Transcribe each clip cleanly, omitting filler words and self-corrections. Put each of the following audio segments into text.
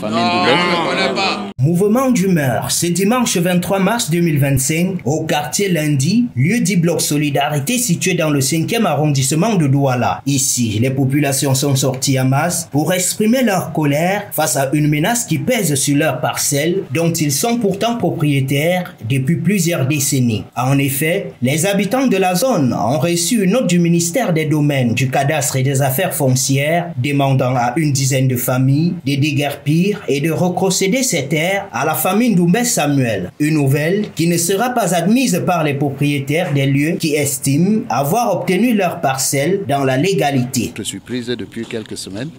famille Ndoubé. Mouvement d'humeur, ce dimanche 23 mars 2025, au quartier Lundi, lieu dit bloc Solidarité situé dans le 5e arrondissement de Douala. Ici, les populations sont sorties en masse pour exprimer leur colère face à une menace qui pèse sur leurs parcelles dont ils sont pourtant propriétaires depuis plusieurs décennies. En effet, les habitants de la zone ont reçu une note du ministère des Domaines, du Cadastre et des Affaires foncières demandant à une dizaine de familles de déguerpir et de retrocéder ces terres à la famille Ndoubé Samuel. Une nouvelle qui ne sera pas admise par les propriétaires des lieux qui estiment avoir obtenu leurs parcelles dans la légalité. Je suis prise depuis quelques semaines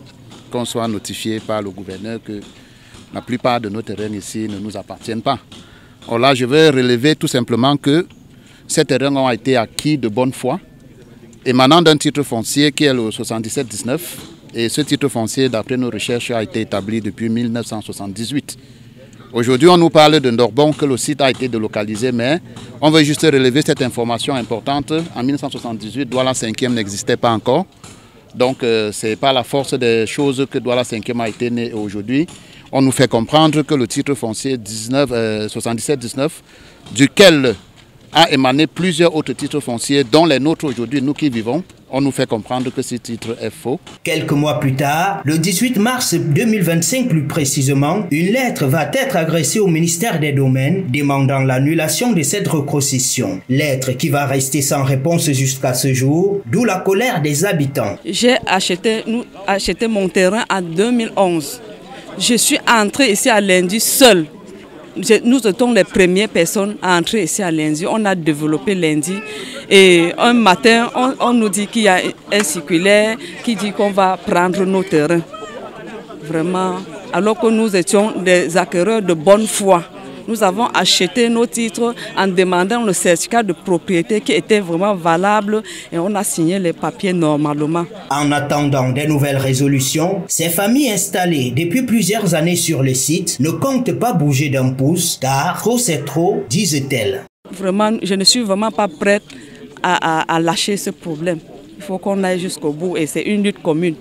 qu'on soit notifié par le gouverneur que la plupart de nos terrains ici ne nous appartiennent pas. Or là, je veux relever tout simplement que ces terrains ont été acquis de bonne foi, émanant d'un titre foncier qui est le 7719. Et ce titre foncier, d'après nos recherches, a été établi depuis 1978. Aujourd'hui, on nous parle de Ndorbon, que le site a été délocalisé, mais on veut juste relever cette information importante. En 1978, Douala 5e n'existait pas encore. Donc, c'est par la force des choses que Douala 5e a été né aujourd'hui. On nous fait comprendre que le titre foncier 7719, duquel a émané plusieurs autres titres fonciers, dont les nôtres aujourd'hui, nous qui vivons, on nous fait comprendre que ce titre est faux. Quelques mois plus tard, le 18 mars 2025 plus précisément, une lettre va être adressée au ministère des Domaines demandant l'annulation de cette retrocession. Lettre qui va rester sans réponse jusqu'à ce jour, d'où la colère des habitants. J'ai acheté mon terrain en 2011. Je suis entrée ici à Lundi seule. Nous étions les premières personnes à entrer ici à Lundi. On a développé Lundi. Et un matin, on nous dit qu'il y a un circulaire qui dit qu'on va prendre nos terrains. Vraiment, alors que nous étions des acquéreurs de bonne foi. Nous avons acheté nos titres en demandant le certificat de propriété qui était vraiment valable et on a signé les papiers normalement. En attendant des nouvelles résolutions, ces familles installées depuis plusieurs années sur le site ne comptent pas bouger d'un pouce car trop c'est trop, disent-elles. Vraiment, je ne suis vraiment pas prête à lâcher ce problème. Il faut qu'on aille jusqu'au bout et c'est une lutte commune.